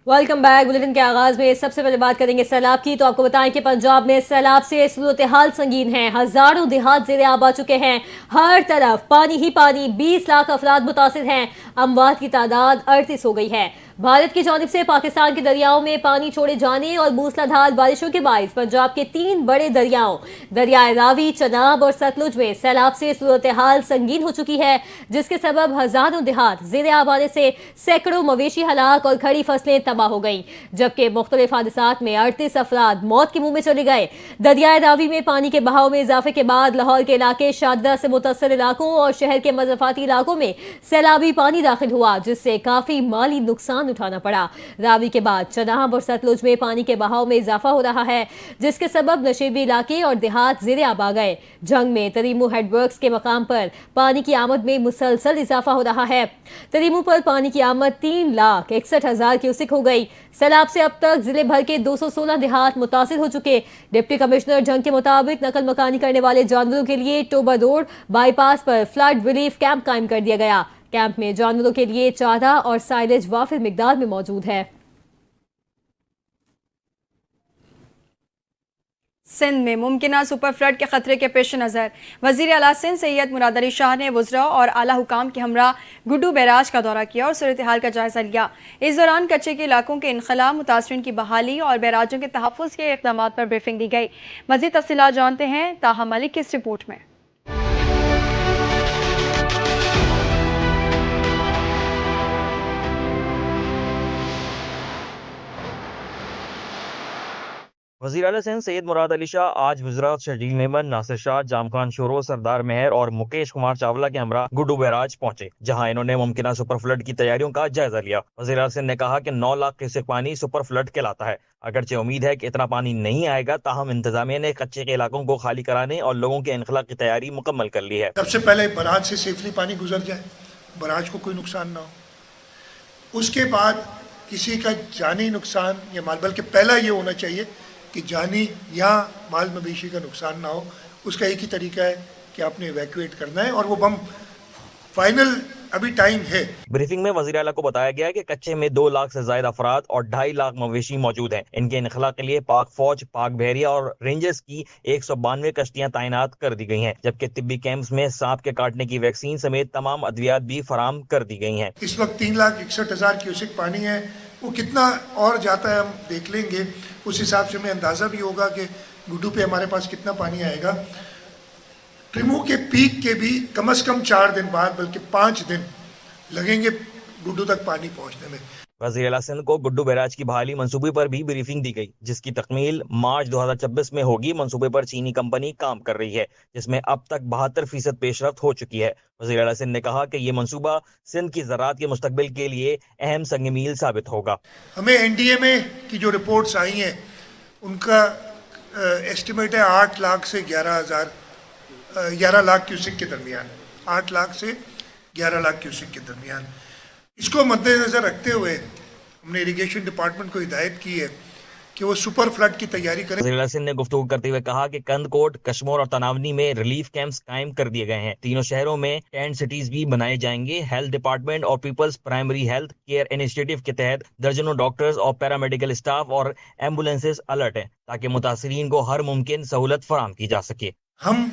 Welcome back. Bulletin के आगाज में सबसे पहले बात करेंगे सैलाब की। तो आपको बताएं कि पंजाब में सैलाब से सूरत हाल संगीन है। हजारों देहात जेरे आब आ चुके हैं। हर तरफ पानी ही पानी। 20 लाख अफराद मुतासिर हैं। अमवात की तादाद 38 हो गई है। भारत की जानिब से पाकिस्तान के दरियाओं में पानी छोड़े जाने और मूसलाधार बारिशों के बायस पंजाब के 3 बड़े दरियाओं दरियाए रावी, चनाब और सतलुज में सैलाब से सूरत हाल संगीन हो चुकी है, जिसके सबब हजारों देहात जेरे आब आने से सैकड़ों मवेशी हलाक और खड़ी फसलें तबाह हो गई, जबकि मुख्तलिफ हादसात में 38 अफराद मौत के मुंह में चले गए। दरियाए रावी में पानी के बहाव में इजाफे के बाद लाहौर के इलाके, शारदा से मुतासर इलाकों और शहर के मजफाती इलाकों में सैलाबी पानी दाखिल हुआ, जिससे काफी माली नुकसान उठाना पड़ा। रावी के बाद चनाब और सतलुज में पानी के बहाव में इजाफा हो रहा है, जिसके सबब नशेबी इलाके और देहात जेरे आब आ गए। जंग में तरीमू हेडवर्क्स के मकाम पर पानी की आमद में मुसलसल इजाफा हो रहा है। तरीमू पर पानी की आमद 3,61,000 क्यूसिक हो गई। सैलाब से अब तक जिले भर के 216 देहात मुतासिर हो चुके। डिप्टी कमिश्नर जंग के मुताबिक नकल मकानी करने वाले जानवरों के लिए टोबा रोड बाईपास पर फ्लड रिलीफ कैंप कायम कर दिया गया। कैंप में जानवरों के लिए चारा और साइलेज वाफिर मिकदार में मौजूद है। सिंध में मुमकिन सुपर फ्लड के खतरे के पेश नज़र वज़ीर आला सिंध सैयद मुराद अली शाह ने वुज़रा और आला हुकाम के हमरा गुड्डू बैराज का दौरा किया और सूरत हाल का जायजा लिया। इस दौरान कच्चे के इलाकों के इनखला, मुतासरीन की बहाली और बैराजों के तहफ़्फ़ुज़ के इक़दामात पर ब्रीफिंग दी गई। मज़ीद तफ़सीलात जानते हैं ताहा मलिक की इस रिपोर्ट में। वज़ीर आला सिंध सैयद मुराद अली शाह आज गुजरात शर्जील मेमन, नासिर शाह, जाम खान शोरो, सरदार मेहर और मुकेश कुमार चावला के हमरा गुड्डू बैराज पहुंचे, जहां इन्होंने मुमकिन सुपर फ्लड की तैयारियों का जायजा लिया। वज़ीर आला सिंध ने कहा कि 9 लाख क्यूसेक पानी सुपर फ्लड कहलाता है। अगरचे उम्मीद है कि इतना पानी नहीं आएगा, ताहम इंतजामिया ने कच्चे के इलाकों को खाली कराने और लोगों के इनखला की तैयारी मुकम्मल कर ली है। सबसे पहले बराज से सेफली पानी गुजर जाए, बराज को कोई नुकसान ना हो। उसके बाद किसी का जानी नुकसान या माल, बल्कि पहला ये होना चाहिए कि जानी या माल मवेशी का नुकसान ना हो। उसका एक ही तरीका है कि आपने इवैक्यूएट करना है, और वो बम फाइनल अभी टाइम है। ब्रीफिंग में वज़ीर आला को बताया गया कि कच्चे में 2 लाख से ज्यादा अफराद और 2.5 लाख मवेशी मौजूद हैं। इनके इनखला के लिए पाक फौज, पाक बहरिया और रेंजर्स की 192 कश्तियां तैनात कर दी गई हैं, जबकि तिब्बी कैंप्स में सांप के काटने की वैक्सीन समेत तमाम अद्वियात भी फराम कर दी गई हैं। इस वक्त 3,61,000 क्यूसेक पानी है। वो कितना और जाता है हम देख लेंगे, उस हिसाब से हमें अंदाज़ा भी होगा कि गुड्डू पे हमारे पास कितना पानी आएगा। ट्रिमो के पीक के भी कम से कम 4 दिन बाद, बल्कि 5 दिन लगेंगे गुड्डू तक पानी पहुंचने में। वज़ीर आला सिंध को गुड्डू बैराज की बहाली मंसूबे पर भी ब्रीफिंग दी गई, जिसकी तकमील मार्च 2026 में होगी। मंसूबे पर चीनी कंपनी काम कर रही है, जिसमें अब तक 72% पेशरफ्त हो चुकी है। वज़ीर आला सिंध ने कहा कि ये मंसूबा सिंध की ज़राअत के मुस्तकबिल के लिए अहम संग मील साबित होगा। हमें एनडीएमए की जो रिपोर्ट्स आई हैं, उनका एस्टिमेट है 8 लाख से 11 लाख क्यूसिक के दरमियान, 8 लाख से 11 लाख क्यूसिक के दरमियान। इसको मद्देनज़र रखते हुए हमने इरिगेशन डिपार्टमेंट को हिदायत की है कि वो सुपर फ्लड की तैयारी करें। वज़ीर आला सिंध ने गुफ्तगू करते हुए कहा कि कंदकोट, कश्मोर और तनावनी में रिलीफ कैंप्स कायम कर दिए गए हैं। तीनों शहरों में टेंट सिटीज भी बनाए जाएंगे। हेल्थ डिपार्टमेंट और peoples primary health care initiative के तहत दर्जनों डॉक्टर्स और पैरामेडिकल स्टाफ और एम्बुलेंसेज अलर्ट हैं, ताकि मुतासरीन को हर मुमकिन सहूलत फराम की जा सके। हम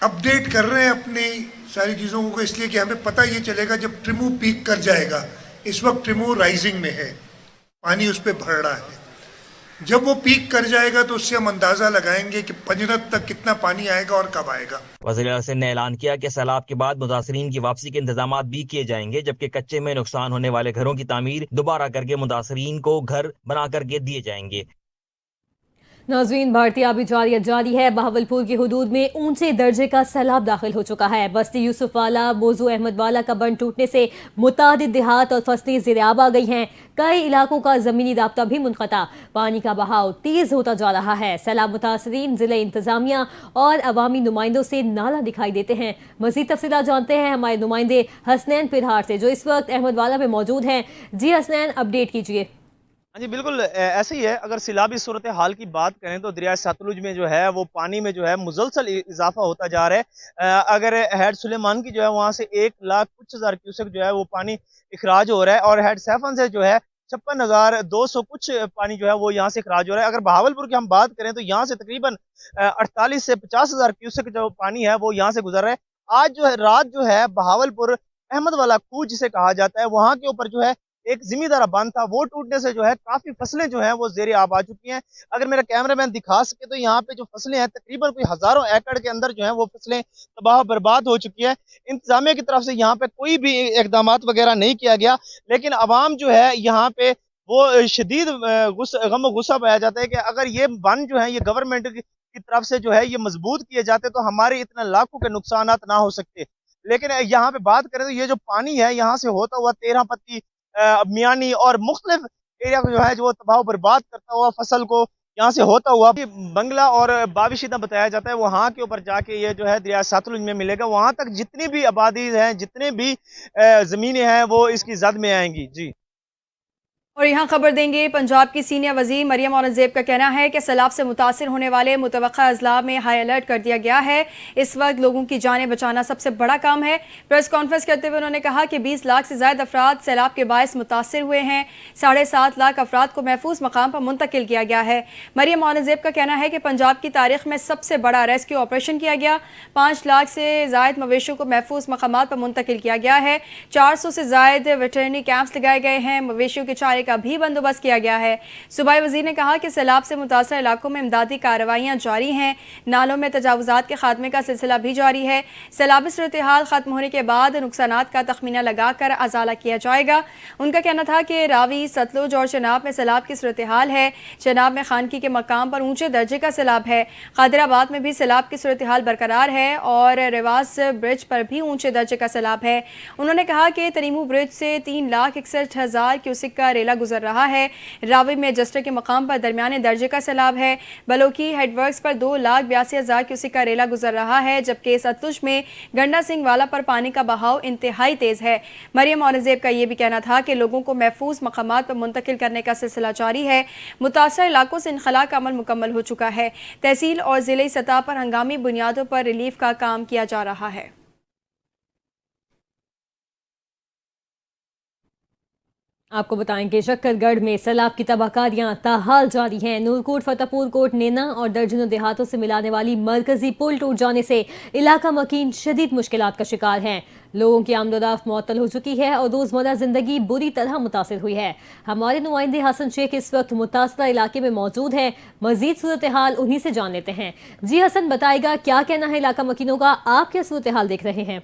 अपडेट कर रहे हैं अपनी सारी चीज़ों को, इसलिए कि हमें पता ये चलेगा जब ट्रिमू पीक कर जाएगा। इस वक्त ट्रिमू राइजिंग में है, पानी उस पर भर रहा है। जब वो पीक कर जाएगा तो उससे हम अंदाज़ा लगाएंगे कि पंजरत तक कितना पानी आएगा और कब आएगा। वज़ीर आला सिंध ने ऐलान किया कि सैलाब के बाद मुतासरीन की वापसी के इंतजाम भी किए जाएंगे, जबकि कच्चे में नुकसान होने वाले घरों की तामीर दोबारा करके मुतासरीन को घर बना करके दिए जाएंगे। नाज़रीन, भारतीय आबी जारी है। बहावलपुर की हुदूद में ऊंचे दर्जे का सैलाब दाखिल हो चुका है। बस्ती यूसुफ वाला, मौजू अहमद वाला का बंद टूटने से मुतादिद देहात और फसलें ज़ेर-ए-आब आ गई हैं। कई इलाकों का ज़मीनी राब्ता भी मुनक़ता। पानी का बहाव तेज़ होता जा रहा है। सैलाब मुतासरीन ज़िले इंतज़ामिया और अवामी नुमाइंदों से नाला दिखाई देते हैं। मज़ीद तफ़सीलात जानते हैं हमारे नुमाइंदे हसनैन पिरहार से, जो इस वक्त अहमद वाला में मौजूद हैं। जी हसनैन, अपडेट कीजिए। हाँ जी, बिल्कुल ऐसे ही है। अगर सैलाबी सूरत हाल की बात करें तो दरिया सतलुज में जो है वो पानी में जो है मुसलसल इजाफा होता जा रहा है। अगर हेड सुलेमान की जो है वहाँ से 1 लाख कुछ हज़ार क्यूसेक जो है वो पानी इखराज हो रहा है, और हेड सैफन से जो है 56,200 कुछ पानी जो है वो यहाँ से खराज हो रहा है। अगर बहावलपुर की हम बात करें तो यहाँ से तकरीबन 48 से 50,000 क्यूसेक जो पानी है वो यहाँ से गुजर रहा है। आज जो है रात जो है बहावलपुर अहमद वाला खूह जिसे कहा जाता है वहां के ऊपर जो है एक जिम्मेदारा बांध था, वो टूटने से जो है काफी फसलें जो हैं वो ज़ेरे आब आ चुकी हैं। अगर मेरा कैमरामैन दिखा सके तो यहाँ पे जो फसलें हैं तकरीबन कोई हजारों एकड़ के अंदर जो है वो फसलें तबाह बर्बाद हो चुकी है। इंतजामिया की तरफ से यहाँ पे कोई भी इकदाम वगैरह नहीं किया गया, लेकिन अवाम जो है यहाँ पे वो शदीद गम गुस्सा पाया जाता है कि अगर ये बन जो है ये गवर्नमेंट की तरफ से जो है ये मजबूत किए जाते तो हमारे इतने लाखों के नुकसान ना हो सकते। लेकिन यहाँ पे बात करें तो ये जो पानी है यहाँ से होता हुआ 13 पत्ती मियानी और मुख्तलिफ एरिया को जो है जो तबाह बर्बाद करता हुआ फसल को यहाँ से होता हुआ बंगला और बाविशिदा बताया जाता है वहाँ के ऊपर जाके ये जो है दरिया सतलुज में मिलेगा। वहाँ तक जितनी भी आबादी है जितने भी जमीनें हैं वो इसकी जद में आएंगी। जी और यहाँ खबर देंगे पंजाब की सीनियर वजीर मरियम औरंगजेब का कहना है कि सैलाब से मुतासिर होने वाले मुतवक्का अजला में हाई अलर्ट कर दिया गया है। इस वक्त लोगों की जानें बचाना सबसे बड़ा काम है। प्रेस कॉन्फ्रेंस करते हुए उन्होंने कहा कि 20 लाख से ज़्यादा अफराद सैलाब के बायस मुतासिर हुए हैं। 7.5 लाख अफराद को महफूज मकाम पर मुंतकिल किया गया है। मरियम औरंगजेब का कहना है कि पंजाब की तारीख में सबसे बड़ा रेस्क्यू ऑपरेशन किया गया। 5 लाख से ज़ायद मवेशियों को महफूज मकामात पर मुंतकिल किया गया है। 400 से ज़ायद वेटरनरी कैंप्स लगाए गए हैं। मवेशियों के चारे का भी बंदोबस्त किया गया है। सूबाई वजीर ने कहा कि सैलाब से मुतासर इलाकों में इमदादी कार्रवाइयाँ जारी हैं। नालों में तजावुजात के खात्मे का सिलसिला भी जारी है। सैलाबी सूरत हाल खत्म होने के बाद नुकसानात का तखमीना लगाकर अजाला किया जाएगा। उनका कहना था कि रावी, सतलुज और चनाब में सैलाब की सूरत हाल है। चनाब में खानकी के मकाम पर ऊंचे दर्जे का सैलाब है। कादिराबाद में भी सैलाब की सूरत हाल बरकरार है और रेवास ब्रिज पर भी ऊंचे दर्जे का सैलाब है। उन्होंने कहा कि तरीमू ब्रिज से 3,61,000 क्यूसिक का रेला गुजर रहा है। रावी में जस्टर के मकाम पर दरमियाने दर्जे का सैलाब है। बलोकी हेडवर्क्स पर 2,82,000 क्यूसिक का रेला गुजर रहा है, जबकि सतलुज में गंडा सिंह वाला पर पानी का बहाव इंतहाई तेज है। मरियम औरंगजेब का यह भी कहना था कि लोगों को महफूज मकामात पर मुंतकिल करने का सिलसिला जारी है। मुतासर इलाकों से इनखला का अमल मुकम्मल हो चुका है। तहसील और जिले सतह पर हंगामी बुनियादों पर रिलीफ का काम किया जा रहा है। आपको बताएं कि शक्करगढ़ में सैलाब की तबाहकारियां ताहाल जारी हैं। नूरकोट, फतेहपुर कोट, नेना और दर्जनों देहातों से मिलाने वाली मरकजी पुल टूट जाने से इलाका मकीन शदीद मुश्किलात का शिकार हैं। लोगों की आमदोरफ्त मुअत्तल हो चुकी है और रोजमर्रा जिंदगी बुरी तरह मुतासिर हुई है। हमारे नुमाइंदे हसन शेख इस वक्त मुतासरा इलाके में मौजूद हैं। मजीद सूरत हाल उन्हीं से जान लेते हैं। जी हसन, बताएगा क्या कहना है इलाका मकीनों का, आप क्या सूरत हाल देख रहे हैं?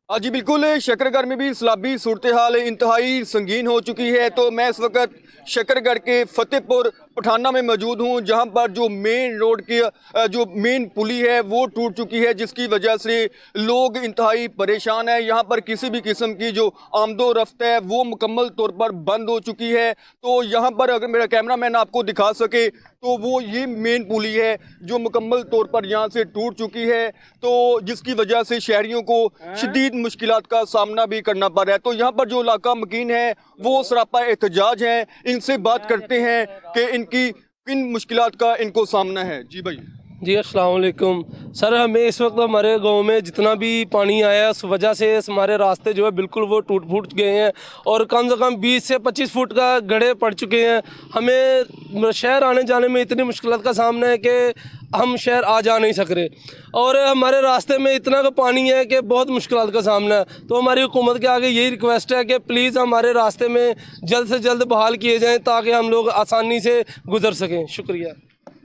हाँ जी बिल्कुल, शकरगढ़ में भी सैलाबी सूरत हाल इंतहाई संगीन हो चुकी है। तो मैं इस वक्त शकरगढ़ के फतेहपुर पठाना में मौजूद हूँ, जहाँ पर जो मेन रोड की जो मेन पुली है वो टूट चुकी है, जिसकी वजह से लोग इंतहाई परेशान है। यहाँ पर किसी भी किस्म की जो आमदो रफ्त है वो मुकम्मल तौर पर बंद हो चुकी है। तो यहाँ पर अगर मेरा कैमरामैन आपको दिखा सके तो वो ये मेन पुली है जो मुकम्मल तौर पर यहाँ से टूट चुकी है, तो जिसकी वजह से शहरियों को शदीद मुश्किलात का सामना भी करना पड़ रहा है। तो यहाँ पर जो इलाका मकीन है वो सरापा एहतजाज है। इनसे बात करते हैं कि इनकी किन मुश्किलात का इनको सामना है। जी भाई। जी अस्सलाम वालेकुम सर, हमें इस वक्त हमारे गांव में जितना भी पानी आया है उस वजह से हमारे रास्ते जो है बिल्कुल वो टूट फूट गए हैं और कम से कम 20 से 25 फुट का गड्ढे पड़ चुके हैं। हमें शहर आने जाने में इतनी मुश्किलात का सामना है कि हम शहर आ जा नहीं सक रहे और हमारे रास्ते में इतना का पानी है कि बहुत मुश्किलात का सामना है। तो हमारी हुकूमत के आगे यही रिक्वेस्ट है कि प्लीज़ हमारे रास्ते में जल्द से जल्द बहाल किए जाएँ ताकि हम लोग आसानी से गुजर सकें। शुक्रिया।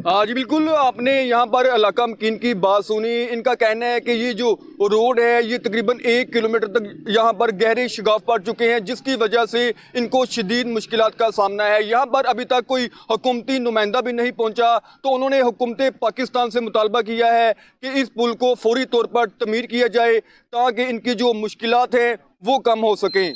जी बिल्कुल, आपने यहाँ पर इलाका मकीन की बात सुनी। इनका कहना है कि ये जो रोड है ये तकरीबन 1 किलोमीटर तक यहाँ पर गहरे शिगाफ पड़ चुके हैं, जिसकी वजह से इनको शदीद मुश्किलात का सामना है। यहाँ पर अभी तक कोई हुकूमती नुमाइंदा भी नहीं पहुँचा, तो उन्होंने हुकूमत पाकिस्तान से मुतालबा किया है कि इस पुल को फौरी तौर पर तमीर किया जाए ताकि इनकी जो मुश्किलात हैं वो कम हो सकें।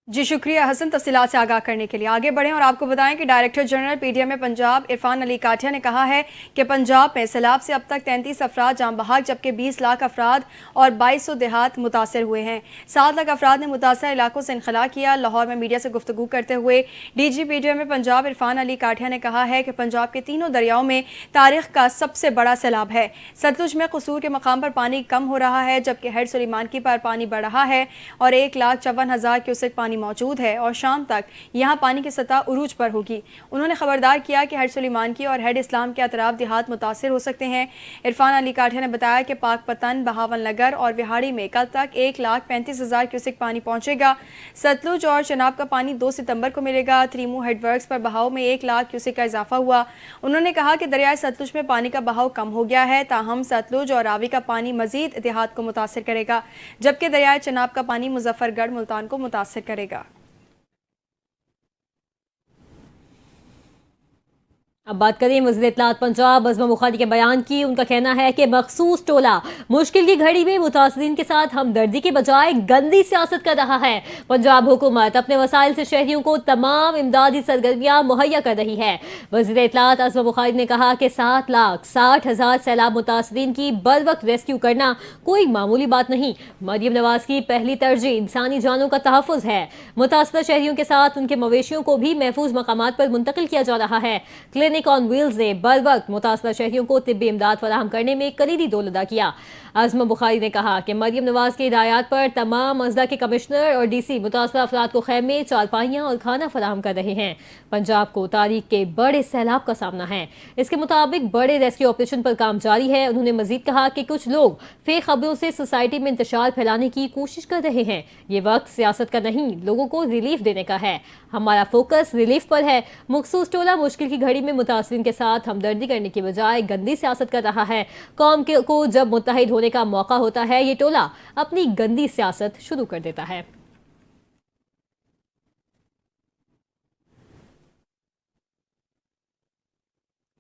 जी शुक्रिया हसन, तफसीलात से आगाह करने के लिए। आगे बढ़ें और आपको बताएं कि director general PDM Punjab Irfan Ali Kathia ने कहा है कि पंजाब में सैलाब से अब तक 33 अफराद जाम बहाक, जबकि 20 लाख अफराद और 2200 देहात मुतासर हुए हैं। 7 लाख अफराद ने मुतासर इलाकों से इनखला किया। लाहौर में मीडिया से गुफ्तगू करते हुए डीजी पीडीएम पंजाब इरफान अली काठिया ने कहा है कि पंजाब के तीनों दरियाओं में तारीख का सबसे बड़ा सैलाब है। सतलुज में कसूर के मकाम पर पानी कम हो रहा है, जबकि हेड सुलेमानकी पर पानी बढ़ रहा है और 1,54,000 क्यूसेक पानी मौजूद है और शाम तक यहाँ पानी की सतह उरूज पर होगी। उन्होंने खबरदार किया कि हेड सुलेमान की और हेड इस्लाम के अतराफ देहात मुतासर हो सकते हैं। इरफान अली काठिया ने बताया कि पाकपतन, बहावल नगर और विहाड़ी में कल तक 1,35,000 क्यूसेक पानी पहुँचेगा। सतलुज और चनाब का पानी 2 सितंबर को मिलेगा। त्रीमू हेडवर्क्स पर बहाव में 1 लाख क्यूसेक का इजाफा हुआ। उन्होंने कहा कि दरियाए सतलुज में पानी का बहाव कम हो गया है, ताहम सतलुज और रावी का पानी मजीद देहात को मुतासर करेगा, जबकि दरियाए चनाब का पानी मुजफ्फरगढ़, मुल्तान को मुतासर करेगा। अब बात करें वज़ीर इत्तलात पंजाब अज़मा बुखारी के बयान की। उनका कहना है कि मखसूस टोला मुश्किल की घड़ी में मुतासरीन के साथ हमदर्दी के बजाय गंदी सियासत कर रहा है। पंजाब हुकूमत अपने वसाइल से शहरियों को तमाम इमदादी सरगर्मियां मुहैया कर रही है। वज़ीर इत्तलात अज़मा बुखारी ने कहा कि 7,60,000 सैलाब मुतासरीन की बर वक्त रेस्क्यू करना कोई मामूली बात नहीं। मरियम नवाज की पहली तरजीह इंसानी जानों का तहफ़्फ़ुज़ है। मुतासरा शहरियों के साथ उनके मवेशियों को भी महफूज मकामात पर मुंतकिल किया जा रहा है। क्लिनिक ऑन व्हील्स ने बर वक्त मुतासरा शहरियों को तिब्बी इमदाद फराहम करने में कलीदी रोल अदा किया। अज़मा बुखारी ने कहा कि मरियम नवाज की हिदायत पर तमाम अजला के कमिश्नर और DC मुतासरा अफराद को खैमे, चारपाइयाँ और खाना फराहम कर रहे हैं। पंजाब को तारीख के बड़े सैलाब का सामना है। इसके मुताबिक बड़े रेस्क्यू ऑपरेशन पर काम जारी है। उन्होंने मजीद कहा कि कुछ लोग फेक खबरों से सोसाइटी में इंतशार फैलाने की कोशिश कर रहे हैं। ये वक्त सियासत का नहीं, लोगों को रिलीफ देने का है। हमारा फोकस रिलीफ पर है। मखसूस टोला मुश्किल की घड़ी में मुतासरीन के साथ हमदर्दी करने की बजाय गंदी सियासत कर रहा है। कौम को जब मुत्तहिद होने का मौका होता है, ये टोला अपनी गंदी सियासत शुरू कर देता है।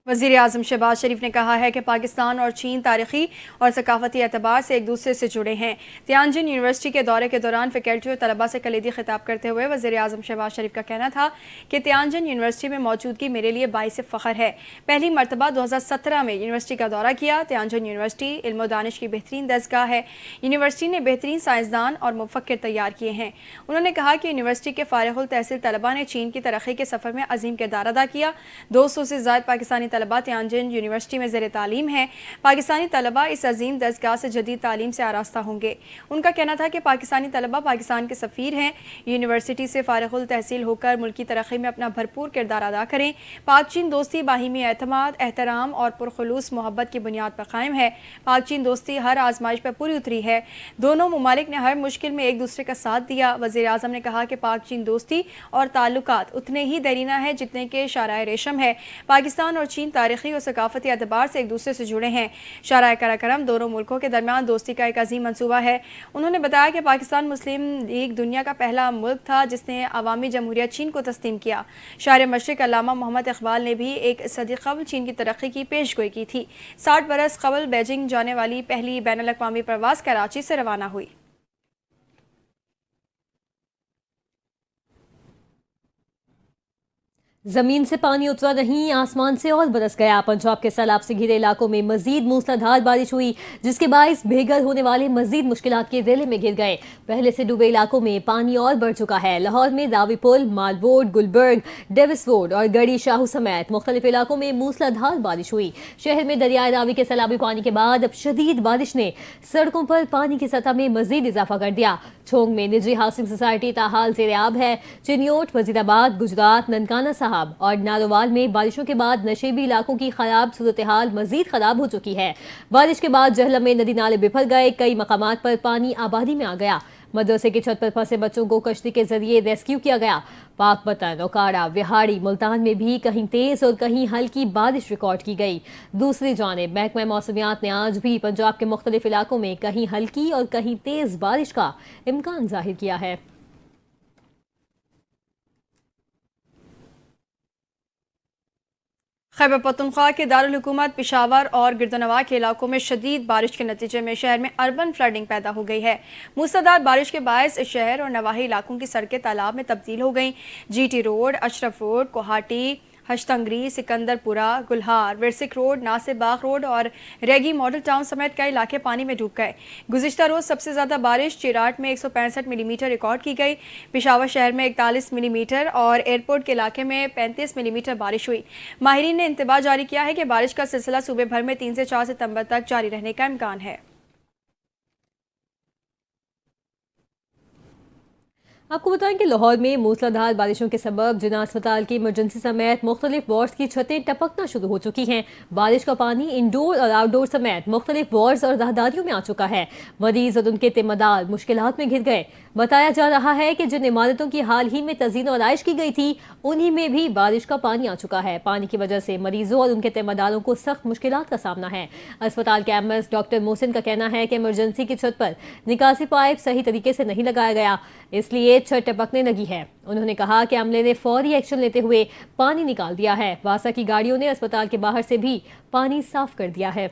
वज़ीर आज़म शहबाज शरीफ ने कहा है कि पाकिस्तान और चीन तारीख़ी और सकाफ़ती एतबार से एक दूसरे से जुड़े हैं। तियानजिन यूनिवर्सिटी के दौरे के दौरान फैकल्टी और तलबा से कलीदी खिताब करते हुए वज़ीर आज़म शहबाज शरीफ का कहना था कि तियानजिन यूनिवर्सिटी में मौजूदगी मेरे लिए बाइस फ़ख्र है। पहली मरतबा 2017 में यूनिवर्सिटी का दौरा किया। तियानजिन यूनिवर्सिटी इल्म व दानिश की बेहतरीन दरसगाह है। यूनिवर्सिटी ने बेहतरीन साइंसदान और मुफक्किर तैयार किए हैं। उन्होंने कहा कि यूनिवर्सिटी के फारिगुल तहसील तलबा ने चीन की तरक्की के सफ़र में अजीम किरदार अदा किया। 200 से ज़ायद पाकिस्तानी तलबा तियानजिन यूनिवर्सिटी में ज़ेर तालीम है। पाकिस्तानी तलबा इस अजीम दरसगाह से जदीद तालीम से आरास्ता होंगे। उनका कहना था कि पाकिस्तानी तलबा पाकिस्तान के सफ़ीर हैं। यूनिवर्सिटी से फारिगुल तहसील होकर मुल्की तरक्की में अपना भरपूर किरदार अदा करें। पाक चीन दोस्ती बाहिमी एतमाद, एहतराम और पुरखुलूस मोहब्बत की बुनियाद पर कायम है। पाक चीन दोस्ती हर आजमाइश पर पूरी उतरी है। दोनों ममालिक ने हर मुश्किल में एक दूसरे का साथ दिया। वज़ीर आज़म ने कहा कि पाक चीन दोस्ती और ताल्लुकात उतने ही दरीना है जितने के शाराए रेशम है। पाकिस्तान और चीन तारीखी और सकाफती एतबार से एक दूसरे से जुड़े हैं। शाराए कराकरम दोनों मुल्कों के दरमियान दोस्ती का एक अजीम मंसूबा है। उन्होंने बताया कि पाकिस्तान मुस्लिम लीग दुनिया का पहला मुल्क था जिसने अवामी जमहूरियत चीन को तस्लीम किया। शायर मशरिक अल्लामा मोहम्मद इकबाल ने भी एक सदी कबल चीन की तरक्की की पेशगोई की थी। 60 बरस कबल बीजिंग जाने वाली पहली बैनुल अक़वामी परवाज़ कराची से रवाना हुई। जमीन से पानी उतरा नहीं, आसमान से और बरस गया। पंजाब के सैलाब से घिरे इलाकों में मजीद मूसलाधार बारिश हुई, जिसके बायस बेघर होने वाले मजीद मुश्किलात के रेले में गिर गए। पहले से डूबे इलाकों में पानी और बढ़ चुका है। लाहौर में रावी पुल, माल रोड, गुलबर्ग, डेविस रोड और गढ़ी शाहू समेत मुख्तलिफ इलाकों में मूसलाधार बारिश हुई। शहर में दरियाए रावी के सैलाबी पानी के बाद अब शदीद बारिश ने सड़कों पर पानी की सतह में मजीद इजाफा कर दिया। छोंग में निजी हाउसिंग सोसाइटी ताहाल ज़ेर-ए-आब है। चिन्योट, वजीराबाद, गुजरात, ननकाना साहब और नारोवाल में बारिशों के बाद नशेबी इलाकों की खराब सूरत हाल मजीद खराब हो चुकी है। बारिश के बाद जहलम में नदी नाले बिफर गए। कई मकामात पर पानी आबादी में आ गया। मदरसे की छत पर फंसे बच्चों को कश्ती के जरिए रेस्क्यू किया गया। पाकपतन, ओकाड़ा, विहाड़ी, मुल्तान में भी कहीं तेज और कहीं हल्की बारिश रिकॉर्ड की गई। दूसरी जानिब महकमा मौसमियात ने आज भी पंजाब के मुख्तलिफ इलाकों में कहीं हल्की और कहीं तेज बारिश का इम्कान जाहिर किया है। खैबर पख्तूनख्वा के दारुल हुकूमत पेशावर और गिरदनवा के इलाकों में शदीद बारिश के नतीजे में शहर में अर्बन फ्लडिंग पैदा हो गई है। मूसलाधार बारिश के बायस शहर और नवाही इलाकों की सड़कें तालाब में तब्दील हो गई। GT road, Ashraf road, Kohati, Hashtnagri, Sikandarpura, Gulhar, Virsik road, Nasir Bagh road और रेगी मॉडल टाउन समेत कई इलाके पानी में डूब गए। गुज़िश्ता रोज सबसे ज़्यादा बारिश चिराट में 165 मिलीमीटर रिकॉर्ड की गई। पेशावर शहर में 41 मिलीमीटर और एयरपोर्ट के इलाके में 35 मिलीमीटर बारिश हुई। माहिरीन ने इंतबाह जारी किया है कि बारिश का सिलसिला सूबे भर में 3 से 4 सितंबर तक जारी रहने का इम्कान है। आपको बताएं कि लाहौर में मूसलाधार बारिशों के सबब जिना अस्पताल की इमरजेंसी समेत मुख्तलिफ वार्ड्स की छतें टपकना शुरू हो चुकी हैं। बारिश का पानी इंडोर और आउटडोर समेत मुख्तलिफ वार्ड्स और राहदारियों में आ चुका है। मरीज और उनके तिम्मेदार मुश्किलात में घिर गए। बताया जा रहा है कि जिन इमारतों की हाल ही में तज़ीन और आइश की गई थी उन्हीं में भी बारिश का पानी आ चुका है। पानी की वजह से मरीजों और उनके तिम्मेदारों को सख्त मुश्किलात का सामना है। अस्पताल के एमएस डॉक्टर मोहसिन का कहना है कि इमरजेंसी की छत पर निकासी पाइप सही तरीके से नहीं लगाया गया, इसलिए छत टपकने लगी है। उन्होंने कहा कि अमले ने फौरी एक्शन लेते हुए पानी निकाल दिया है। वासा की गाड़ियों ने अस्पताल के बाहर से भी पानी साफ कर दिया है।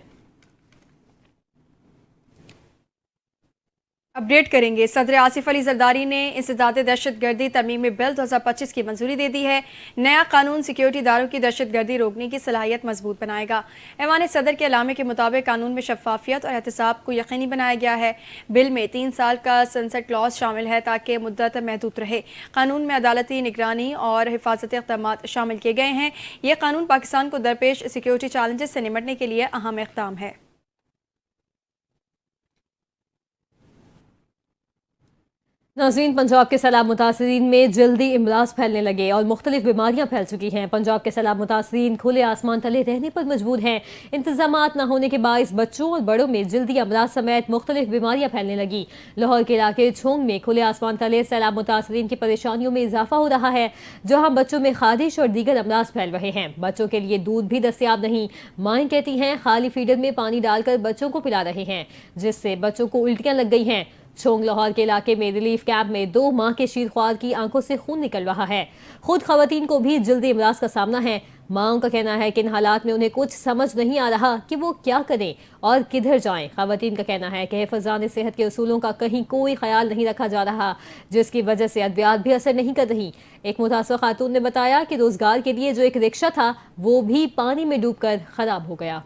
अपडेट करेंगे। सदर आसिफ अली जरदारी ने इंसदाद दहशतगर्दी तरमीमी बिल 2025 की मंजूरी दे दी है। नया कानून सिक्योरिटी दारों की दहशतगर्दी रोकने की सलाहियत मजबूत बनाएगा। ऐवान सदर के अलामे के मुताबिक कानून में शफाफियत और एहतसाब को यकीनी बनाया गया है। बिल में 3 साल का सनसेट क्लॉज शामिल है ताकि मुद्दत महदूद रहे। कानून में अदालती निगरानी और हिफाजती इक़दामात शामिल किए गए हैं। यह कानून पाकिस्तान को दरपेश सिक्योरिटी चैलेंजेस से निपटने के लिए अहम इक़दाम है। नाज़रीन, पंजाब के सैलाब मुतासरीन में जल्दी इमराज फैलने लगे और मुख्तलिफ बीमारियां फैल चुकी हैं। पंजाब के सैलाब मुतासरीन खुले आसमान तले रहने पर मजबूर हैं। इंतजामात न होने के बायस बच्चों और बड़ों में जल्दी अमराज समेत मुख्तलिफ बीमारियां फैलने लगी। लाहौर के इलाके छोंग में खुले आसमान तले सैलाब मुतासरीन की परेशानियों में इजाफा हो रहा है, जहाँ बच्चों में खारिश और दीगर अमराज फैल रहे हैं। बच्चों के लिए दूध भी दस्तियाब नहीं। माएँ कहती हैं खाली फीडर में पानी डालकर बच्चों को पिला रहे हैं, जिससे बच्चों को उल्टियाँ लग गई हैं। छोंग लाहौर के इलाके में रिलीफ कैंप में 2 माह के शीरख्वार की आंखों से खून निकल रहा है। खुद खवातीन को भी जल्दी इमराज का सामना है। माओं का कहना है कि इन हालात में उन्हें कुछ समझ नहीं आ रहा कि वो क्या करें और किधर जाएं। खवातीन का कहना है कि हिफाज़ान सेहत के उसूलों का कहीं कोई ख्याल नहीं रखा जा रहा, जिसकी वजह से अद्वियात भी असर नहीं कर रही। एक मुतासर खातून ने बताया कि रोजगार के लिए जो एक रिक्शा था वो भी पानी में डूबकर खराब हो गया।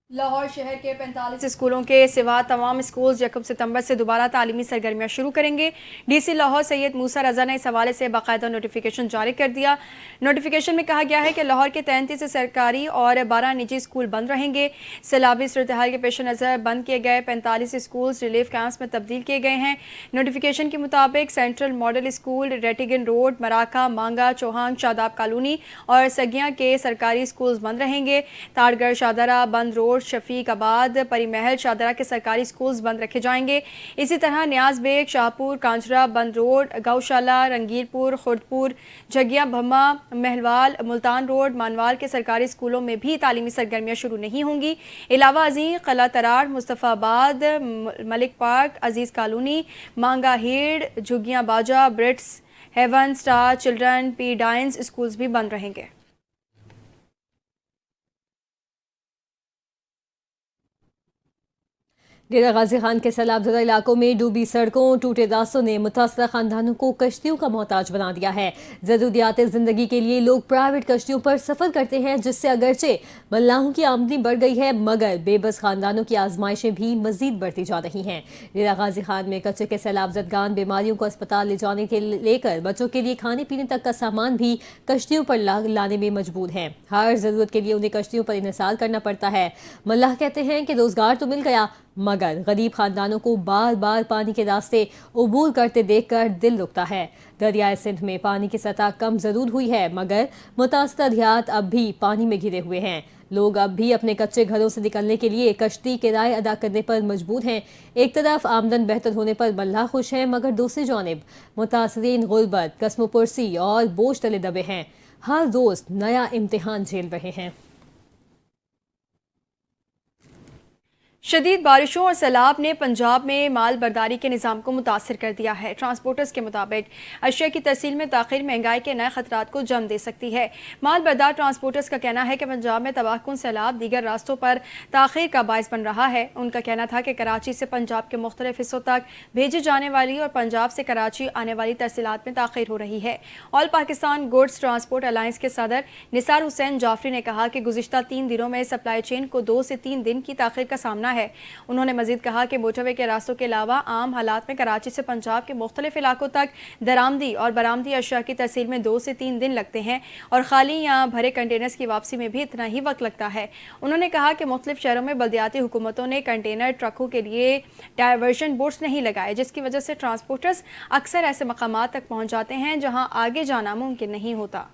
लाहौर शहर के 45 स्कूलों के सिवा तमाम स्कूल 1 सितंबर से दोबारा तालीमी सरगर्मियां शुरू करेंगे। डीसी लाहौर सैयद मूसा रजा ने इस हवाले से बाकायदा नोटिफिकेशन जारी कर दिया। नोटिफिकेशन में कहा गया है कि लाहौर के 33 सरकारी और 12 निजी स्कूल बंद रहेंगे। सैलाबी सूरत हाल के पेश नज़र बंद किए गए 45 स्कूल रिलीफ कैंप्स में तब्दील किए गए हैं। नोटिफिकेशन के मुताबिक central model school, Rattigan road, Maraka, Manga, Chauhan, Shadab colony और सगिया के सरकारी स्कूल बंद रहेंगे। तारगढ़, शादरा, बंद रोड, शफीकाबाद, परी महल, शादरा के सरकारी स्कूल्स बंद रखे जाएंगे। इसी तरह न्याज बेग, शाहपुर, कांचरा, बंद रोड, गौशाला, रंगीरपुर, खुर्दपुर, झगिया, भम्मा, महलवाल, मुल्तान रोड, मानवाल के सरकारी स्कूलों में भी तालीमी सरगर्मियां शुरू नहीं होंगी। इलावा अजीम, कला तराड़, मुस्तफ़ाबाद, मलिक पार्क, अजीज कॉलोनी, मांगा हीड, झुगिया बाजा, Brits, haven, star children, P डाइंस स्कूल्स भी बंद रहेंगे। डेरा गाजी खान के सैलाबज़दा इलाकों में डूबी सड़कों, टूटे रास्तों ने मुतासरा खानदानों को कश्तियों का मोहताज बना दिया है। ज़रूरियात ज़िंदगी के लिए लोग प्राइवेट कश्तियों पर सफ़र करते हैं, जिससे अगरचे मल्लाहों की आमदनी बढ़ गई है, मगर बेबस खानदानों की आजमाइशें भी मजीद बढ़ती जा रही हैं। डेरा गाजी खान में कच्चे के सैलाबज़दगान बीमारियों को अस्पताल ले जाने के लेकर बच्चों के लिए खाने पीने तक का सामान भी कश्तियों पर लाने में मजबूर हैं। हर ज़रूरत के लिए उन्हें कश्तियों पर इन्हिसार करना पड़ता है। मल्लाह कहते हैं कि रोज़गार तो मिल गया, मगर गरीब खानदानों को बार बार पानी के रास्ते उबूर करते देखकर दिल रुकता है। दरियाए सिंध में पानी की सतह कम जरूर हुई है, मगर मुतासरा देहात अब भी पानी में घिरे हुए हैं। लोग अब भी अपने कच्चे घरों से निकलने के लिए कश्ती किराए अदा करने पर मजबूर हैं। एक तरफ आमदन बेहतर होने पर मल्लाह खुश हैं, मगर दूसरी जानिब मुतासरीन गुर्बत, कसमोपुरसी और बोझ तले दबे हैं। हर रोज नया इम्तिहान झेल रहे हैं। शदीद बारिशों और सैलाब ने पंजाब में माल बर्दारी के निज़ाम को मुतासर कर दिया है। ट्रांसपोर्टर्स के मुताबिक अशिया की तहसील में ताख़ीर महंगाई के नए खतरात को जन्म दे सकती है। माल बर्दार ट्रांसपोर्टर्स का कहना है कि पंजाब में तबाहकुन सैलाब दीगर रास्तों पर ताख़ीर का बायस बन रहा है। उनका कहना था कि कराची से पंजाब के मुख्तलिफ हिस्सों तक भेजी जाने वाली और पंजाब से कराची आने वाली तरसीलात में ताख़ीर हो रही है। All Pakistan goods transport alliance के सदर निसार हुसैन जाफरी ने कहा कि गुज़िश्ता 3 दिनों में सप्लाई चेन को 2 से 3 दिन की ताख़ीर का सामना करना है। उन्होंने मजीद कहा कि मोटरवे के रास्तों के अलावा आम हालात में कराची से पंजाब के मुख्तलिफ इलाकों तक दरामदी और बरामदी अशिया की तहसील में 2 से 3 दिन लगते हैं और खाली या भरे कंटेनर्स की वापसी में भी इतना ही वक्त लगता है। उन्होंने कहा कि मुख्तलिफ शहरों में बल्दियाती हुकूमतों ने कंटेनर ट्रकों के लिए डायवर्जन बोर्ड्स नहीं लगाए, जिसकी वजह से ट्रांसपोर्टर्स अक्सर ऐसे मकामात तक पहुँच जाते हैं जहाँ आगे जाना मुमकिन नहीं होता।